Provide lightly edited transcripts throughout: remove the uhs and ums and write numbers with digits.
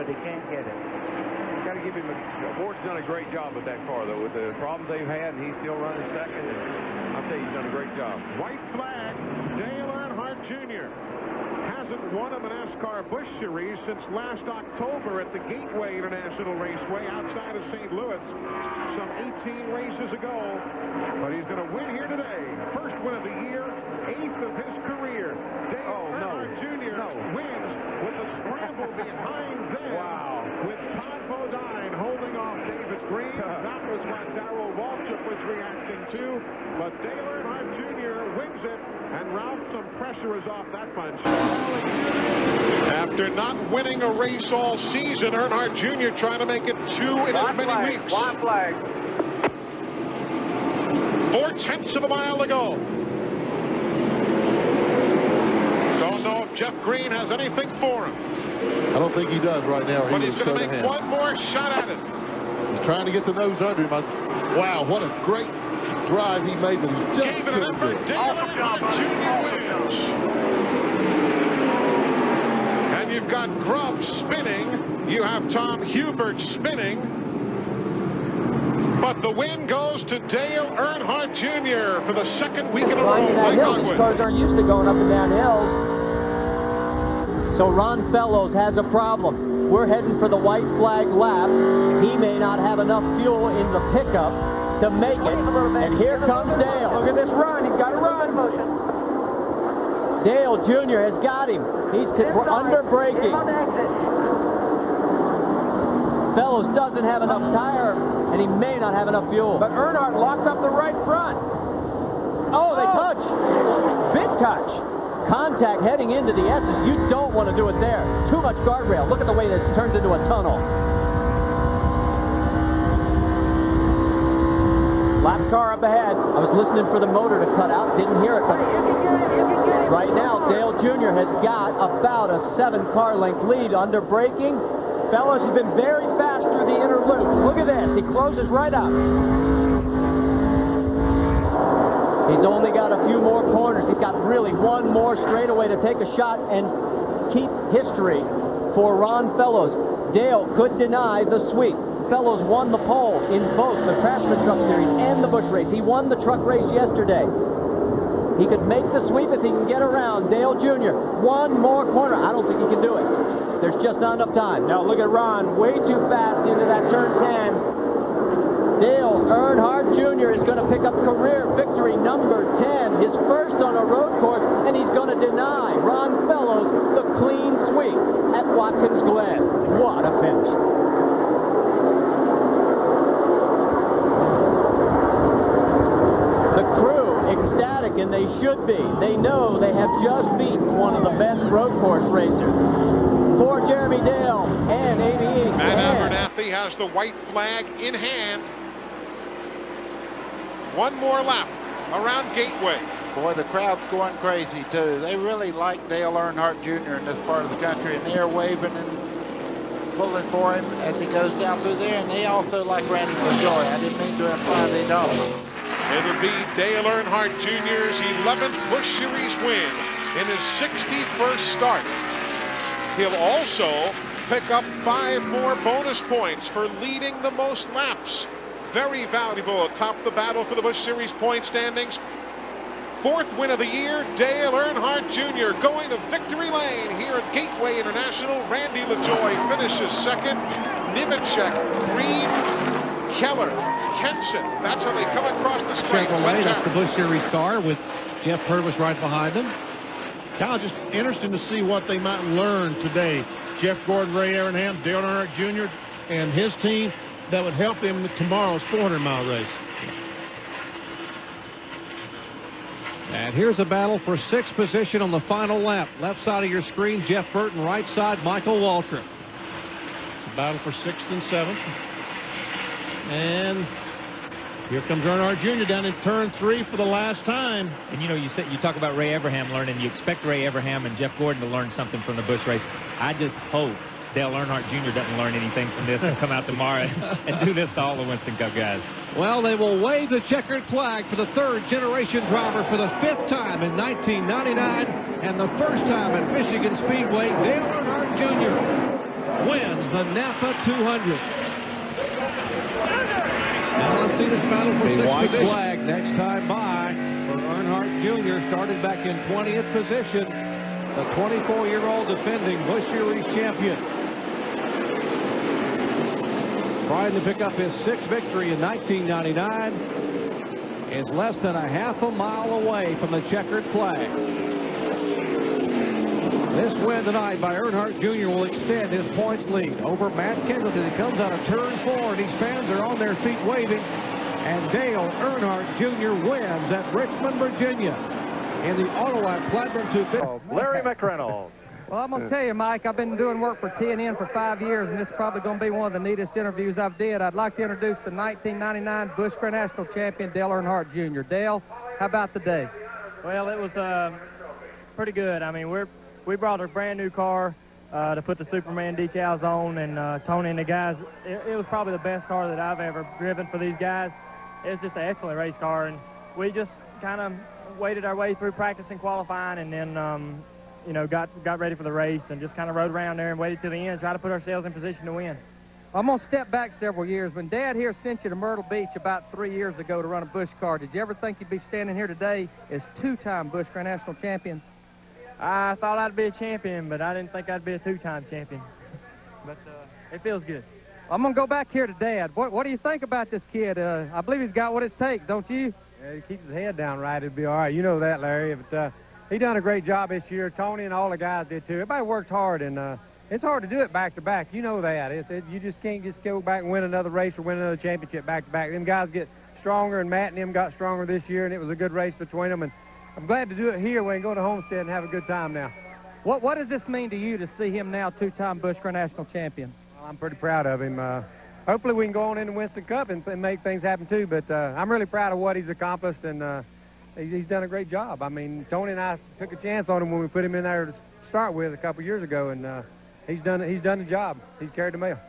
but he can't get it. Got to give him Ward's done a great job with that car, though, with the problems they've had, and he's still running second. And I'll tell you, he's done a great job. White flag, Dale Earnhardt Jr. hasn't won a NASCAR Busch Series since last October at the Gateway International Raceway outside of St. Louis, some 18 races ago. But he's going to win here today. First win of the year, 8th of his career. Dale Earnhardt Jr. wins with the scramble behind them. Wow. With Todd Bodine holding off David Green. That was what Darrell Waltrip was reacting to. But Dale Earnhardt Jr. wins it. And Ralph, some pressure is off that bunch. After not winning a race all season, Earnhardt Jr. trying to make it 2 in as many weeks. White flag. 4/10 of a mile to go. Don't know if Jeff Green has anything for him. I don't think he does right now. But he's going to make one more shot at it. He's trying to get the nose under him. Wow, what a great drive he made, but he just gave it an effort. Dale Earnhardt Jr. wins. And you've got Grubb spinning. You have Tom Hubert spinning. But the win goes to Dale Earnhardt Jr. for the second week in a row. These cars aren't used to going up and down hills. So Ron Fellows has a problem. We're heading for the white flag lap. He may not have enough fuel in the pickup to make it. And here comes Dale. Look at this run. He's got to run. Dale Jr. has got him. He's under braking. Fellows doesn't have enough tire, and he may not have enough fuel. But Earnhardt locked up the right front. Oh, they touch. Big touch. Contact heading into the S's. You don't want to do it there. Too much guardrail. Look at the way this turns into a tunnel. Lap car up ahead. I was listening for the motor to cut out. Didn't hear it. But right now, Dale Jr. has got about a 7-car length lead under braking. Fellows has been very fast through the inner loop. Look at this. He closes right up. He's only got a few more corners. He's got really one more straightaway to take a shot and keep history for Ron Fellows. Dale could deny the sweep. Fellows won the pole in both the Craftsman Truck Series and the Busch Race. He won the truck race yesterday. He could make the sweep if he can get around Dale Jr. One more corner. I don't think he can do it. There's just not enough time. Now look at Ron, way too fast into that turn 10. Dale Earnhardt Jr. is going to pick up career victory number 10, his first on a road course, and he's going to deny Ron Fellows the clean sweep at Watkins Glen. What a finish. The crew ecstatic, and they should be. They know they have just beaten one of the best road course racers. For Jeremy Dale and Amy East. Matt Abernathy has the white flag in hand. One more lap around Gateway. Boy, the crowd's going crazy, too. They really like Dale Earnhardt Jr. in this part of the country, and they're waving and pulling for him as he goes down through there, and they also like Randy LaJoie. I didn't mean to imply they don't. It'll be Dale Earnhardt Jr.'s 11th Busch Series win in his 61st start. He'll also pick up 5 more bonus points for leading the most laps. Very valuable atop the battle for the Busch Series point standings. 4th win of the year, Dale Earnhardt Jr. going to victory lane here at Gateway International. Randy LaJoie finishes 2nd. Nemechek, Green, Keller, Kenson. That's how they come across the straight. That's the Busch Series car with Jeff Purvis right behind them. Kind of just interesting to see what they might learn today. Jeff Gordon, Ray Aronham, Dale Earnhardt Jr. and his team that would help them in tomorrow's 400-mile race. And here's a battle for 6th position on the final lap. Left side of your screen, Jeff Burton. Right side, Michael Waltrip. It's a battle for 6th and 7th. And here comes Earnhardt Jr. down in turn 3 for the last time. And you know, you talk about Ray Everham learning. You expect Ray Everham and Jeff Gordon to learn something from the Busch race. I just hope Dale Earnhardt Jr. doesn't learn anything from this and come out tomorrow and do this to all the Winston Cup guys. Well, they will wave the checkered flag for the 3rd generation driver for the 5th time in 1999 and the 1st time at Michigan Speedway. Dale Earnhardt Jr. wins the Napa 200. Now let's see this battle for sixth white position. flag next time by for Earnhardt Jr. Started back in 20th position. The 24-year-old defending Busch Series champion. Trying to pick up his sixth victory in 1999. Is less than a half a mile away from the checkered flag. This win tonight by Earnhardt Jr. will extend his points lead over Matt Kenseth as he comes out of turn 4, and these fans are on their feet waving. And Dale Earnhardt Jr. wins at Richmond, Virginia in the Autolite Platinum 250. Larry McReynolds. Well, I'm going to tell you, Mike, I've been doing work for TNN for 5 years, and this is probably going to be one of the neatest interviews I've did. I'd like to introduce the 1999 Busch Grand National Champion, Dale Earnhardt Jr. Dale, how about the day? Well, it was pretty good. I mean, we brought a brand new car to put the Superman decals on, and Tony and the guys, it was probably the best car that I've ever driven for these guys. It was just an excellent race car, and we just kind of waded our way through practice and qualifying, and then you know, got ready for the race and just kind of rode around there and waited to the end, try to put ourselves in position to win. I'm going to step back several years. When Dad here sent you to Myrtle Beach about 3 years ago to run a Busch car, did you ever think you'd be standing here today as two-time Busch Grand National champion? I thought I'd be a champion, but I didn't think I'd be a two-time champion. But it feels good. I'm going to go back here to Dad. What do you think about this kid? I believe he's got what it takes, don't you? Yeah, he keeps his head down right, it'll be all right. You know that, Larry. But he done a great job this year. Tony and all the guys did too. Everybody worked hard, and it's hard to do it back to back. You know that. You just can't just go back and win another race or win another championship back to back. Them guys get stronger, and Matt and them got stronger this year, and it was a good race between them. And I'm glad to do it here. We can go to Homestead and have a good time now. What does this mean to you to see him now two-time Busch Grand National champion? Well, I'm pretty proud of him. Hopefully we can go on in the Winston Cup and make things happen too. But I'm really proud of what he's accomplished, and he's done a great job. I mean, Tony and I took a chance on him when we put him in there to start with a couple years ago, and he's done the job. He's carried the mail.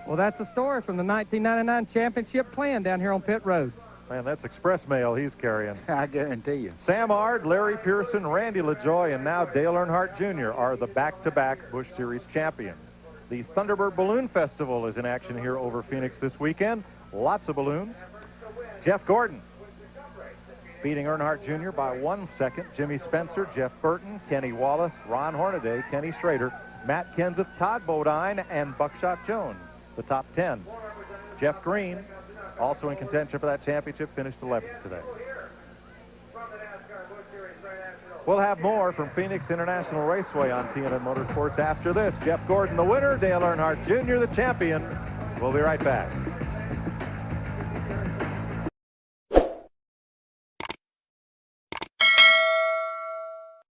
Well, that's the story from the 1999 championship plan down here on pit road. Man, that's express mail he's carrying. I guarantee you. Sam Ard, Larry Pearson, Randy LaJoy, and now Dale Earnhardt Jr. are the back-to-back Busch Series champions. The Thunderbird Balloon Festival is in action here over Phoenix this weekend. Lots of balloons. Jeff Gordon beating Earnhardt Jr. by 1 second. Jimmy Spencer, Jeff Burton, Kenny Wallace, Ron Hornaday, Kenny Schrader, Matt Kenseth, Todd Bodine, and Buckshot Jones, the top 10. Jeff Green, also in contention for that championship, finished 11th today. We'll have more from Phoenix International Raceway on TNN Motorsports after this. Jeff Gordon, the winner. Dale Earnhardt Jr., the champion. We'll be right back.